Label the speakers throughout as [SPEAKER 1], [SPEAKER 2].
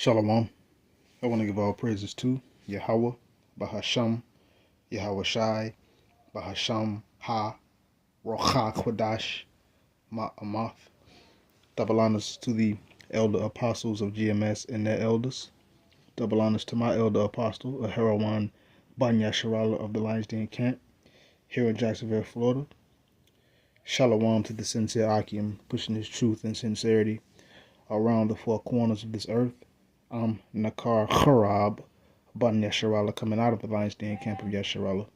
[SPEAKER 1] Shalom. I want to give all praises to Yahweh, Bahasham, Yahweh Shai, Bahasham Ha, Rocha Kwadash, Ma'amath. Double honors to the elder apostles of GMS and their elders. Double honors to my elder apostle, Aharawan Banya Sharala of the Lions Den Camp, here in Jacksonville, Florida. Shalom to the sincere Akim, pushing his truth and sincerity around the four corners of this earth. I'm Nakar Kharab, Ban Yasharala, coming out of the Lions Den camp of Yasharala,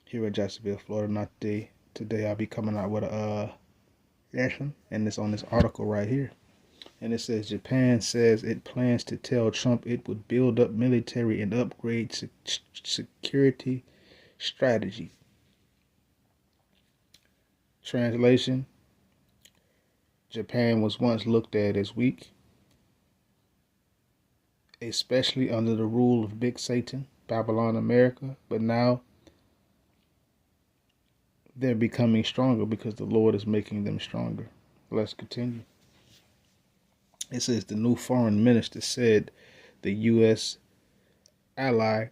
[SPEAKER 1] here in Jacksonville, Florida. Not today. Today I'll be coming out with a lesson, and it's on this article right here. And it says, Japan says it plans to tell Trump it would build up military and upgrade security strategy. Translation: Japan was once looked at as weak, especially under the rule of Big Satan, Babylon America, but now they're becoming stronger because the Lord is making them stronger. Let's continue. It says the new foreign minister said the U.S. ally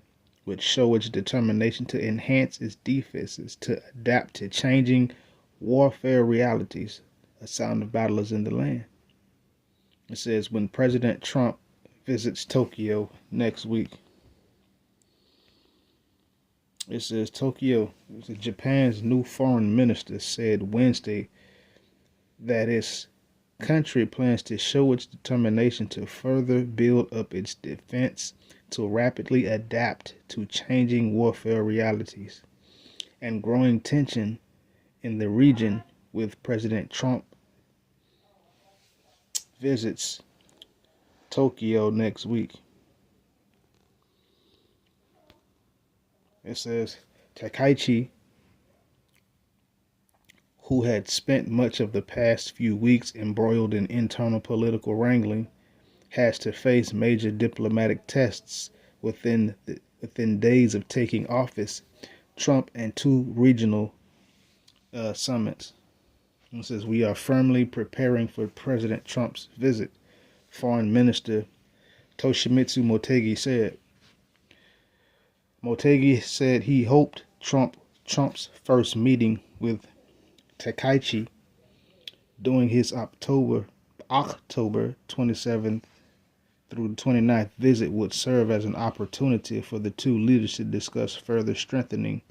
[SPEAKER 1] would show its determination to enhance its defenses, to adapt to changing warfare realities. A sound of battle is in the land. It says when President Trump visits Tokyo next week. It says Japan's new foreign minister said Wednesday that its country plans to show its determination to further build up its defense, to rapidly adapt to changing warfare realities and growing tension in the region with President Trump visits Tokyo next week. It says Takaichi, who had spent much of the past few weeks embroiled in internal political wrangling, has to face major diplomatic tests within days of taking office. Trump and two regional summits. It says we are firmly preparing for President Trump's visit, Foreign Minister Toshimitsu Motegi said. Motegi said he hoped Trump's first meeting with Takaichi during his October 27th through the 29th visit would serve as an opportunity for the two leaders to discuss further strengthening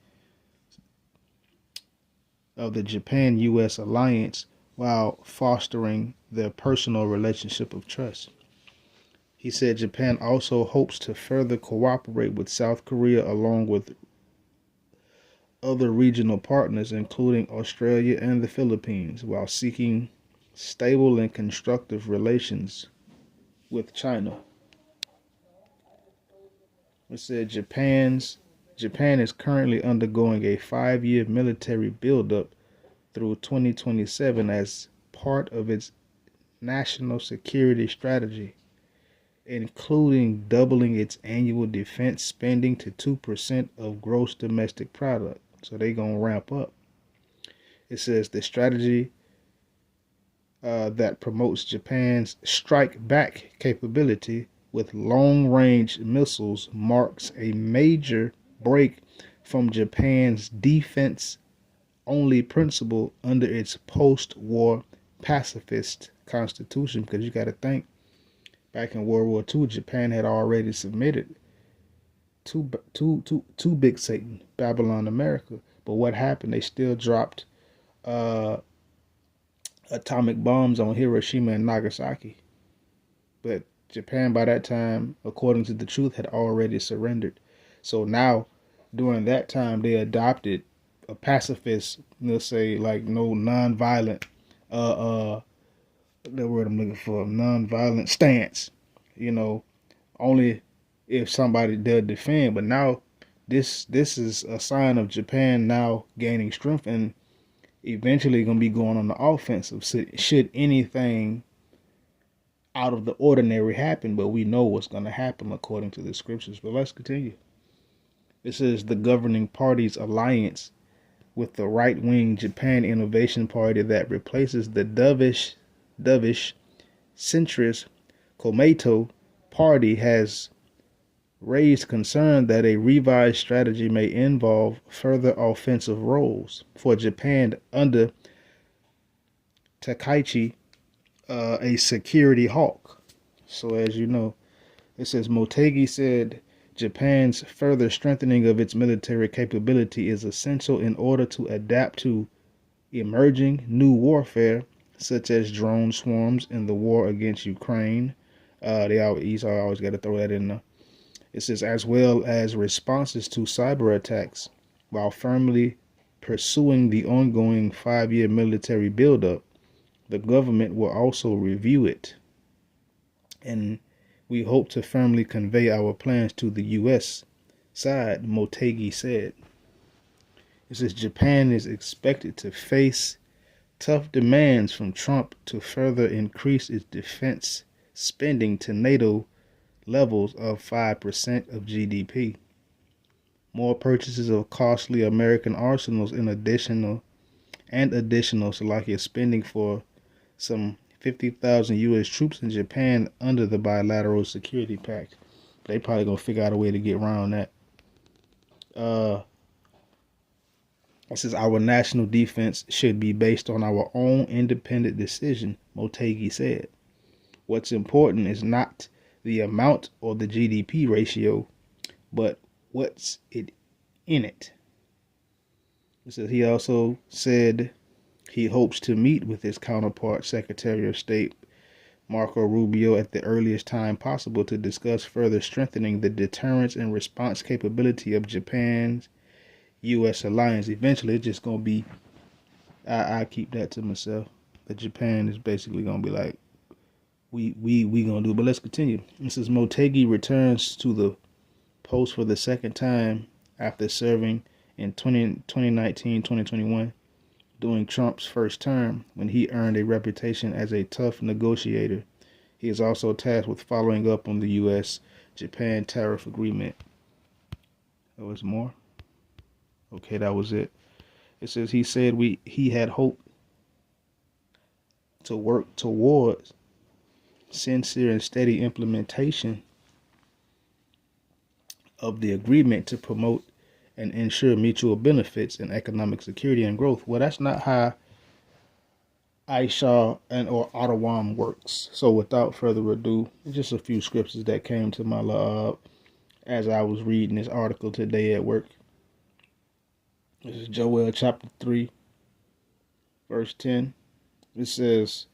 [SPEAKER 1] of the Japan-U.S. alliance while fostering their personal relationship of trust. He said Japan also hopes to further cooperate with South Korea along with other regional partners, including Australia and the Philippines, while seeking stable and constructive relations with China. It said Japan is currently undergoing a 5-year military buildup through 2027 as part of its national security strategy, including doubling its annual defense spending to 2% of gross domestic product. So they're going to ramp up. It says the strategy that promotes Japan's strike-back capability with long-range missiles marks a major break from Japan's defense-only principle under its post-war pacifist constitution. Because you got to think, back in World War II, Japan had already submitted to Big Satan, Babylon America. But what happened? They still dropped atomic bombs on Hiroshima and Nagasaki. But Japan, by that time, according to the truth, had already surrendered. So now, during that time, they adopted a pacifist, let's say, like no non-violent, the word I'm looking for, non-violent stance. Only if somebody does defend. But now, this is a sign of Japan now gaining strength and eventually going to be going on the offensive should anything out of the ordinary happen. But we know what's going to happen according to the scriptures. But let's continue. This is the governing party's alliance with the right-wing Japan Innovation Party that replaces the dovish centrist Komeito party has raised concern that a revised strategy may involve further offensive roles for Japan under Takaichi, a security hawk. So, as you know, it says Motegi said Japan's further strengthening of its military capability is essential in order to adapt to emerging new warfare, such as drone swarms in the war against Ukraine. Esau always got to throw that in there. It says, as well as responses to cyber attacks, while firmly pursuing the ongoing 5-year military buildup. The government will also review it, and we hope to firmly convey our plans to the U.S. side, Motegi said. It says Japan is expected to face tough demands from Trump to further increase its defense spending to NATO levels of 5% of GDP. More purchases of costly American arsenals and additional Slovakia spending for some 50,000 U.S. troops in Japan under the bilateral security pact. They probably gonna figure out a way to get around that. It says our national defense should be based on our own independent decision, Motegi said. What's important is not the amount or the GDP ratio, but what's it in it. It says he also said he hopes to meet with his counterpart, Secretary of State Marco Rubio, at the earliest time possible to discuss further strengthening the deterrence and response capability of Japan's U.S. alliance. Eventually, it's just going to be, I keep that to myself, that Japan is basically going to be like, we going to do it. But let's continue. This is Motegi returns to the post for the second time after serving in 2019-2021 during Trump's first term, when he earned a reputation as a tough negotiator. He is also tasked with following up on the U.S.-Japan tariff agreement. There was more? Okay, that was it. It says he said he had hoped to work towards sincere and steady implementation of the agreement to promote and ensure mutual benefits and economic security and growth. Well, that's not how Aisha and or Ottawam works. So without further ado, just a few scriptures that came to my as I was reading this article today at work. This is Joel chapter 3, verse 10. It says,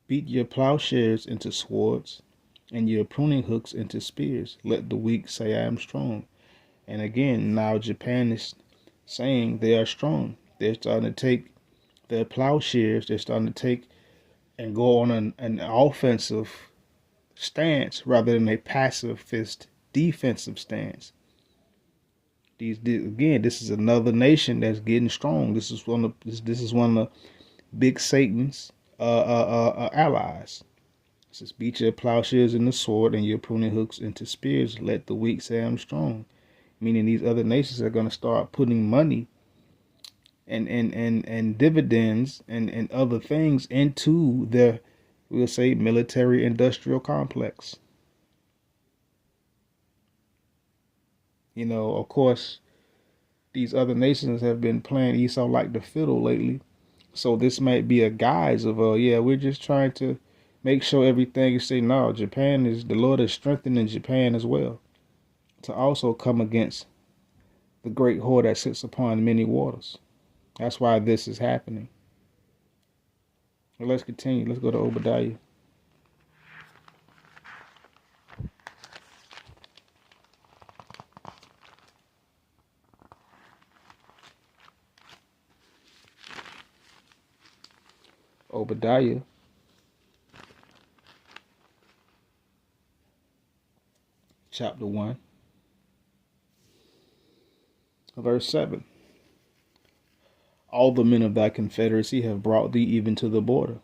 [SPEAKER 1] beat your plowshares into swords and your pruning hooks into spears. Let the weak say I am strong. And again, now Japan is saying they are strong. They're starting to take their plowshares. They're starting to take and go on an offensive stance rather than a pacifist defensive stance. This is another nation that's getting strong. This is one of the big Satan's allies. It says, beat your plowshares in the sword and your pruning hooks into spears. Let the weak say I'm strong. Meaning these other nations are going to start putting money and dividends and other things into their, we'll say, military industrial complex. You know, of course, these other nations have been playing Esau like the fiddle lately. So this might be a guise of, we're just trying to make sure everything is safe. No, the Lord is strengthening Japan as well to also come against the great whore that sits upon many waters. That's why this is happening. Well, let's continue. Let's go to Obadiah. Obadiah chapter 1, verse 7. All the men of thy confederacy have brought thee even to the border.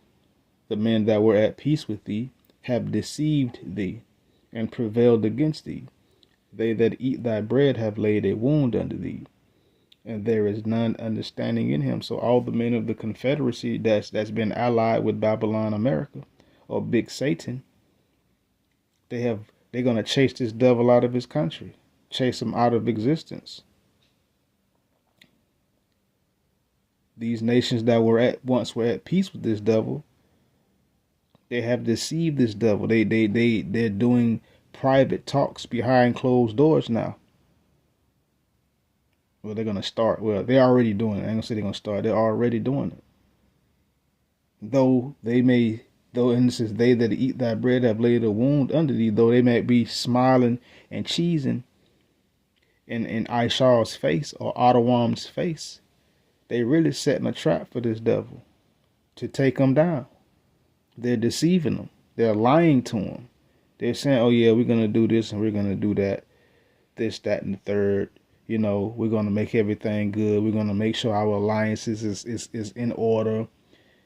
[SPEAKER 1] The men that were at peace with thee have deceived thee and prevailed against thee. They that eat thy bread have laid a wound unto thee, and there is none understanding in him. So all the men of the confederacy that's been allied with Babylon America, or Big Satan, They're gonna chase this devil out of his country, chase him out of existence. These nations that once were at peace with this devil, they have deceived this devil. They're doing private talks behind closed doors now. Well, they're gonna start. Well, they're already doing it. I ain't gonna say they're gonna start. They're already doing it. Though and this is they that eat thy bread have laid a wound under thee. Though they might be smiling and cheesing in Ishar's face or Ottawam's face, they really setting a trap for this devil to take him down. They're deceiving him. They're lying to him. They're saying, oh yeah, we're going to do this and we're going to do that, this, that, and the third. You know, we're going to make everything good. We're going to make sure our alliances is in order.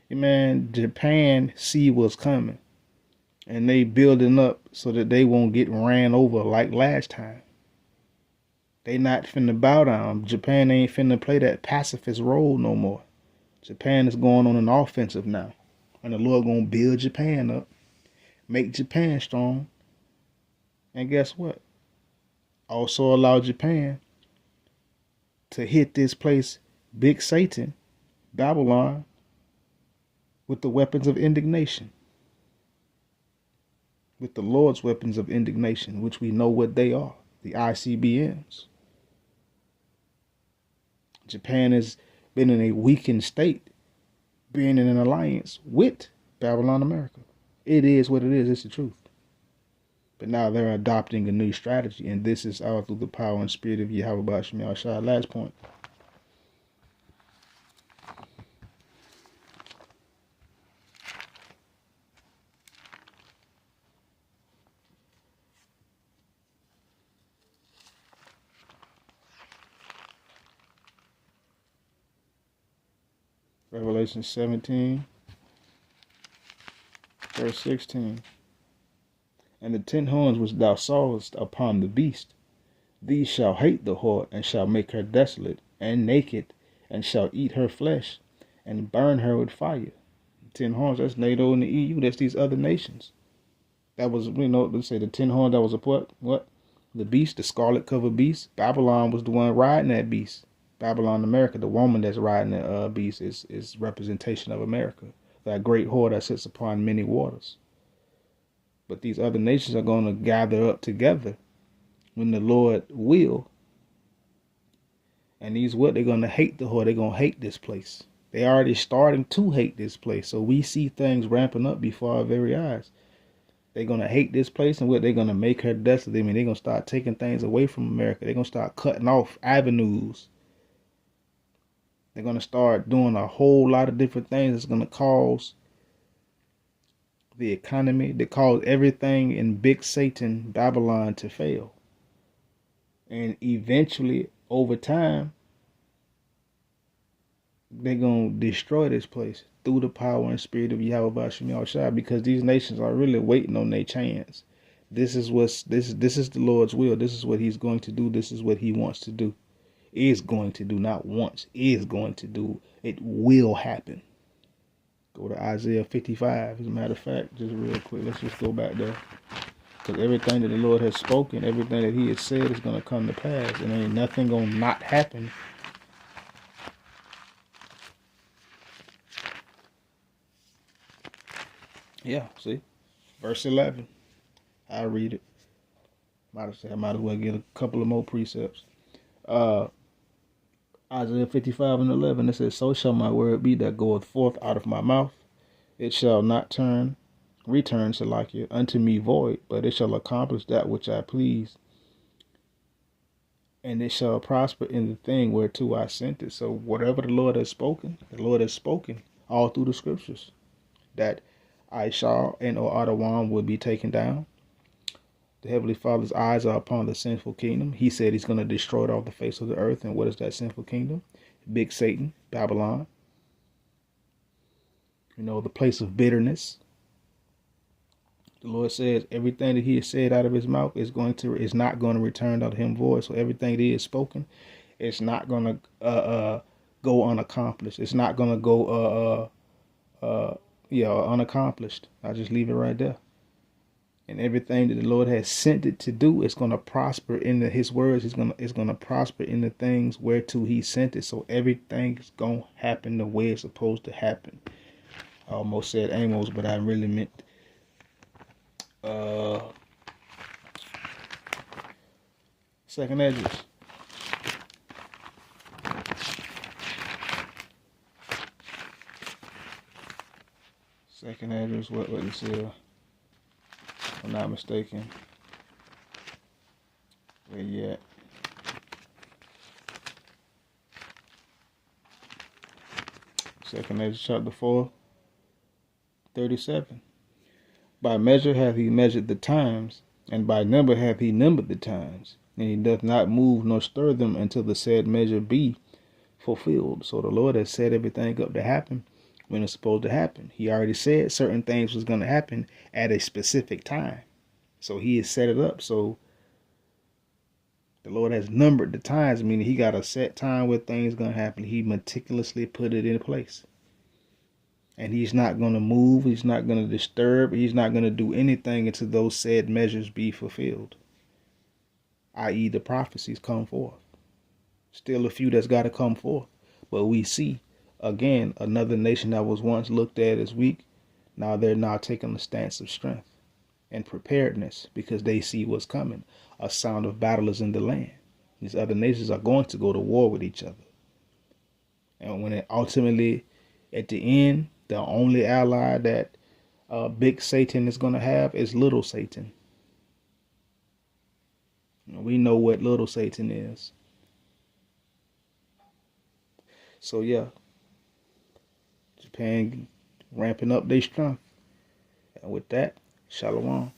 [SPEAKER 1] Man, Japan see what's coming. And they building up so that they won't get ran over like last time. They not finna bow down. Japan ain't finna play that pacifist role no more. Japan is going on an offensive now. And the Lord gonna build Japan up. Make Japan strong. And guess what? Also allow Japan to hit this place, Big Satan, Babylon, with the weapons of indignation. With the Lord's weapons of indignation, which we know what they are. The ICBMs. Japan has been in a weakened state, being in an alliance with Babylon America. It is what it is. It's the truth. But now they're adopting a new strategy, and this is all through the power and spirit of Yahweh B'Shem Yahushua. Last point. Revelation 17, verse 16. And the 10 horns which thou sawest upon the beast, these shall hate the whore, and shall make her desolate and naked, and shall eat her flesh, and burn her with fire. 10 horns, that's NATO and the EU, that's these other nations. That was, let's say the 10 horns, that was a what? The beast, the scarlet covered beast. Babylon was the one riding that beast. Babylon America, the woman that's riding the beast, is representation of America. That great whore that sits upon many waters. But these other nations are going to gather up together when the Lord will. And they're going to hate the whore. They're going to hate this place. They already starting to hate this place. So we see things ramping up before our very eyes. They're going to hate this place, and they're going to make her desolate. I mean, they're going to start taking things away from America. They're going to start cutting off avenues. They're going to start doing a whole lot of different things that's going to cause the economy, to cause everything in Big Satan, Babylon, to fail. And eventually, over time, they're going to destroy this place through the power and spirit of Yahweh B'Shem Yahushua, because these nations are really waiting on their chance. This is the Lord's will. This is what he's going to do. This is what he wants to do. Is going to do, not once, is going to do. It will happen. Go to Isaiah 55. As a matter of fact, just real quick, let's just go back there. Because everything that the Lord has spoken, everything that he has said is going to come to pass. And ain't nothing going to not happen. Yeah, see? Verse 11. I'll read it. I might as well get a couple of more precepts. Isaiah 55 and 11, it says, so shall my word be that goeth forth out of my mouth. It shall not return unto me void, but it shall accomplish that which I please. And it shall prosper in the thing whereto I sent it. So whatever the Lord has spoken all through the scriptures, that Ishar and Ottawam will be taken down. The Heavenly Father's eyes are upon the sinful kingdom. He said he's going to destroy it off the face of the earth. And what is that sinful kingdom? Big Satan, Babylon. The place of bitterness. The Lord says everything that he has said out of his mouth is not going to return unto him void. So everything that he has spoken, it's not going to go unaccomplished. It's not going to go unaccomplished. I'll just leave it right there. And everything that the Lord has sent it to do is going to prosper in His words. It's gonna prosper in the things whereto He sent it. So everything's gonna happen the way it's supposed to happen. I almost said Amos, but I really meant Second Esdras. Second Esdras, what it said, if I'm not mistaken. Where you at? Second Esdras chapter 4, 37. By measure hath he measured the times, and by number hath he numbered the times, and he doth not move nor stir them until the said measure be fulfilled. So the Lord has set everything up to happen when it's supposed to happen. He already said certain things was going to happen at a specific time. So He has set it up. So the Lord has numbered the times, meaning He got a set time where things going to happen. He meticulously put it in place. And He's not going to move. He's not going to disturb. He's not going to do anything until those said measures be fulfilled, i.e. the prophecies come forth. Still a few that's got to come forth. But we see, again, another nation that was once looked at as weak, now they're now taking a stance of strength and preparedness because they see what's coming. A sound of battle is in the land. These other nations are going to go to war with each other. And when it ultimately, at the end, the only ally that big Satan is going to have is little Satan. We know what little Satan is. So yeah, Japan ramping up their strength. And with that, shalom.